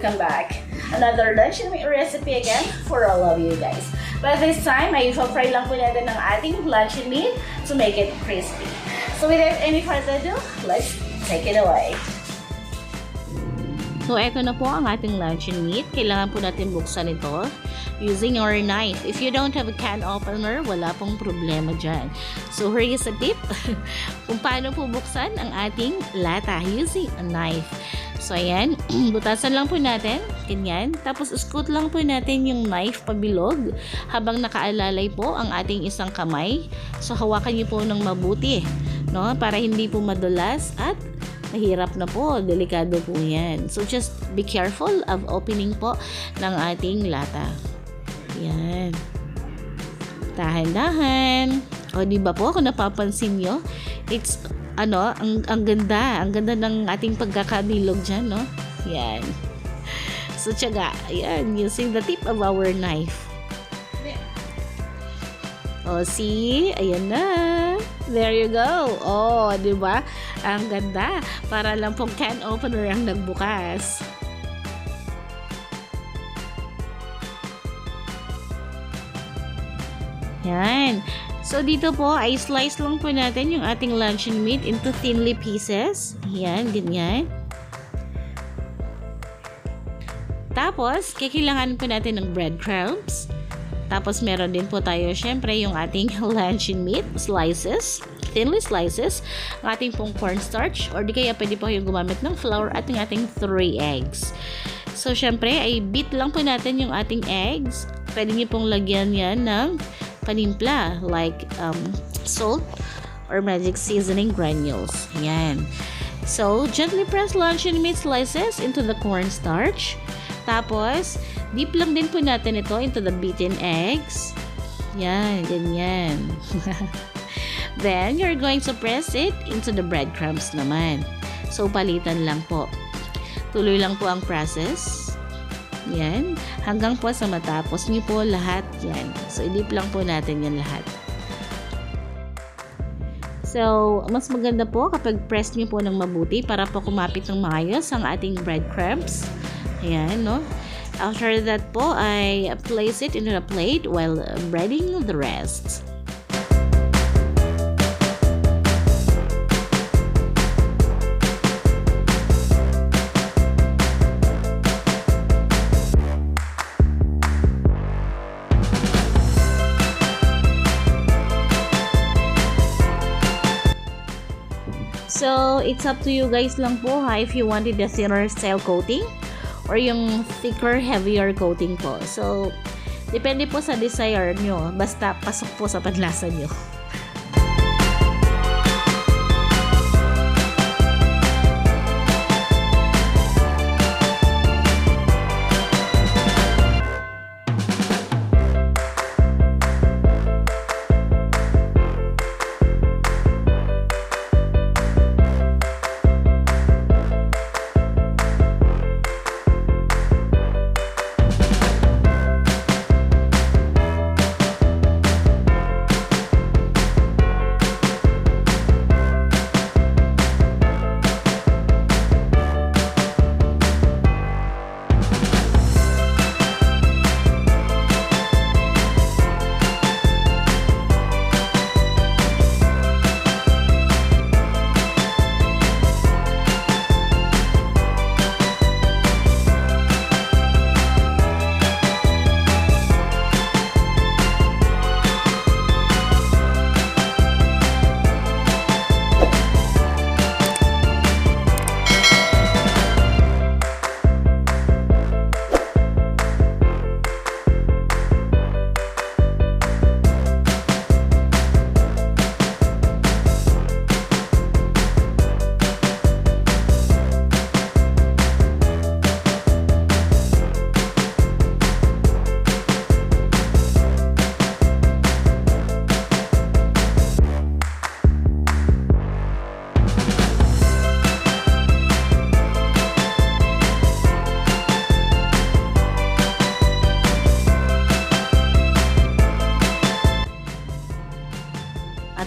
welcome back. Another luncheon meat recipe again for all of you guys. But this time, ay fry lang po natin ng ating luncheon meat to make it crispy. So without any further ado, let's take it away. So, eto na po ang ating luncheon meat. Kailangan po natin buksan ito using our knife. If you don't have a can opener, wala pong problema dyan. So, here is a tip kung paano po buksan ang ating lata using a knife. So, ayan. Butasan lang po natin. Ganyan. Tapos, scoot lang po natin yung knife pabilog habang nakaalalay po ang ating isang kamay. So, hawakan niyo po ng mabuti, no? Para hindi po madulas at mahirap na po, delikado po yan. So, just be careful of opening po ng ating lata. Yan. Dahan-dahan. O, diba po, kung napapansin nyo, it's, ang ganda. Ang ganda ng ating pagkakabilog dyan, no? Yan. So, tiyaga. Yan, using the tip of our knife. O, see? Ayan na. There you go. Oh, di ba? Ang ganda. Para lang pong can opener ang nagbukas. Yan. So, dito po ay slice lang po natin yung ating luncheon meat into thinly pieces. Yan, ganyan. Tapos, kailangan po natin ng breadcrumbs. Tapos, meron din po tayo, syempre, yung ating luncheon meat slices, thinly slices, ang ating pong cornstarch, or di kaya pwede po yung gumamit ng flour at yung ating 3 eggs. So, syempre, ay beat lang po natin yung ating eggs. Pwede nyo pong lagyan yan ng panimpla, like salt or magic seasoning granules. Yan. So, gently press luncheon meat slices into the cornstarch. Tapos, dip lang din po natin ito into the beaten eggs. Yan, ganyan. Then, you're going to press it into the breadcrumbs naman. So, palitan lang po. Tuloy lang po ang process. Yan. Hanggang po sa matapos niyo po lahat yan. So, i-dip lang po natin yan lahat. So, mas maganda po kapag press niyo po ng mabuti para po kumapit ng maayos ang ating breadcrumbs. Ayan, no? After that po, I place it into a plate while breading the rest. So, it's up to you guys lang po ha if you wanted the thinner style coating or yung thicker, heavier coating po. So, depende po sa desire nyo. Basta pasok po sa panlasa nyo.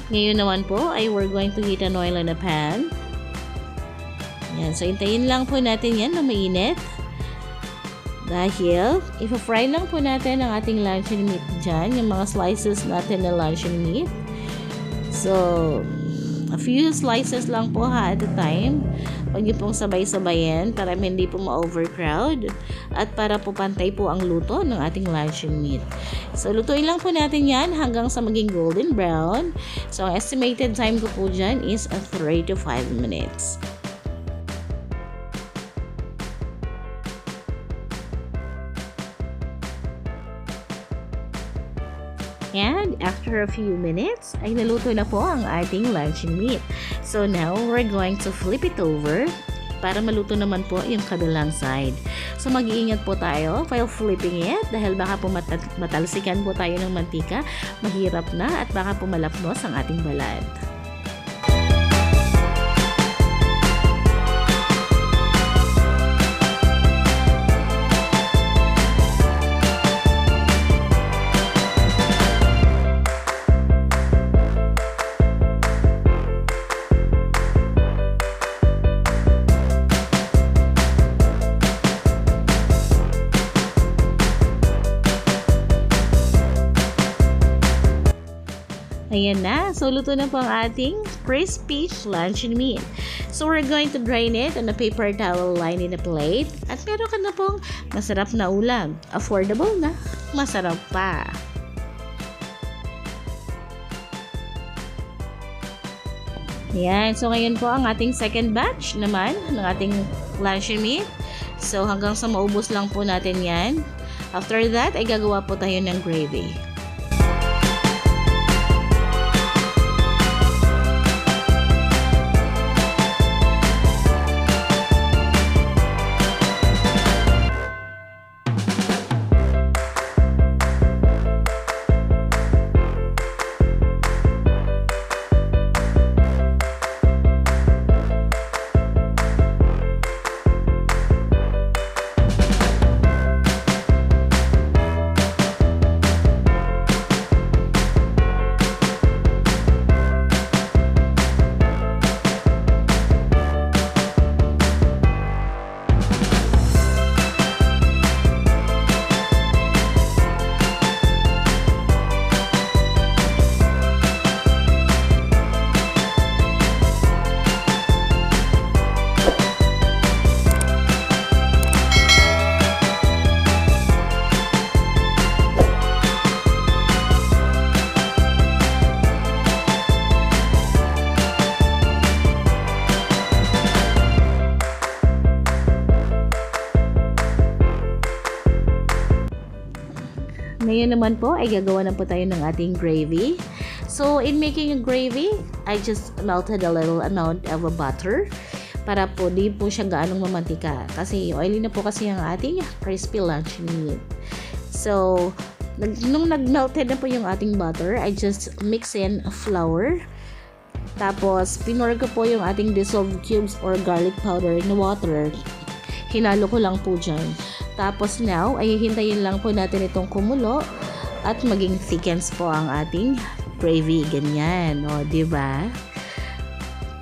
Ngayon naman po ay we're going to heat an oil in a pan. Yan. So, hintayin lang po natin yan na mainit. Dahil, ipa-fry lang po natin ang ating luncheon meat dyan, yung mga slices natin na luncheon meat. So, a few slices lang po ha at a time. Huwag niyo pong sabay-sabayin para hindi po ma-overcrowd at para po pantay po ang luto ng ating luncheon meat. So, lutuin lang po natin yan hanggang sa maging golden brown. So, ang estimated time ko po dyan is 3 to 5 minutes. And after a few minutes, ay naluto na po ang ating luncheon meat. So now, we're going to flip it over para maluto naman po yung kabilang side. So mag-iingat po tayo while flipping it dahil baka po matalsikan po tayo ng mantika, mahirap na at baka po malapnos ang ating balat. Ayan na. So, luto na po ang ating crispy luncheon meat. So, we're going to drain it on a paper towel line in a plate. At meron ka na pong masarap na ulam. Affordable na. Masarap pa. Ayan. So, ngayon po ang ating second batch naman ng ating luncheon meat. So, hanggang sa maubos lang po natin yan. After that, ay gagawa po tayo ng gravy. Ngayon naman po ay gagawa na po tayo ng ating gravy. So, in making a gravy, I just melted a little amount of a butter para po di po siya gaanong mamantika. Kasi oily na po kasi ang ating crispy luncheon meat. So, nung nag-melted na po yung ating butter, I just mix in flour. Tapos, pinor ko po yung ating dissolved cubes or garlic powder na water. Hinalo ko lang po dyan. Tapos now, ay hihintayin lang po natin itong kumulo at maging thickens po ang ating gravy. Ganyan, o, diba?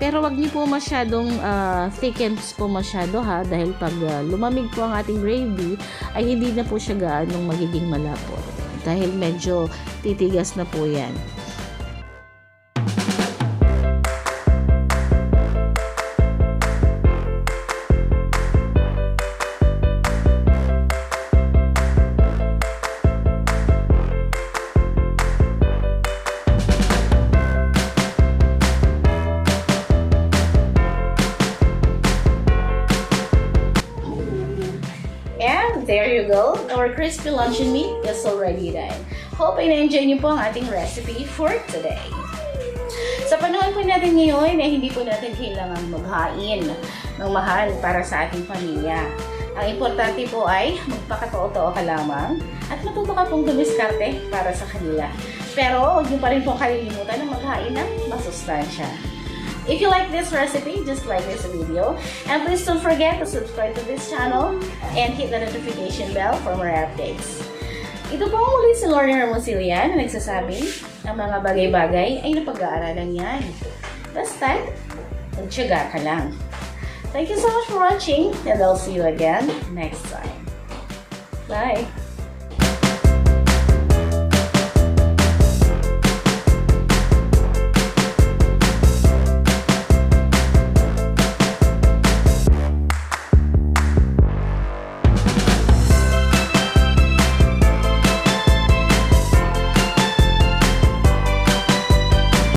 Pero wag niyo po masyadong thickens po masyado ha, dahil pag lumamig po ang ating gravy, ay hindi na po siya gaanong magiging malapot. Dahil medyo titigas na po yan. There you go. Our crispy luncheon meat is already done. Hope ay na-enjoy niyo po ang ating recipe for today. Sa panahon po natin ngayon ay hindi po natin kailangan maghain ng mahal para sa ating pamilya. Ang importante po ay magpakatoo-too ka lamang at matuto ka pong dumiskarte para sa kanila. Pero huwag niyo pa rin pong kalilimutan na maghain ng masustansya. If you like this recipe, just like this video. And please don't forget to subscribe to this channel and hit the notification bell for more updates. Ito po muli si Lorna Hermosilla na nagsasabing ang mga bagay-bagay ay napag-aaralan yan. Basta, magtiyaga ka lang. Thank you so much for watching and I'll see you again next time. Bye!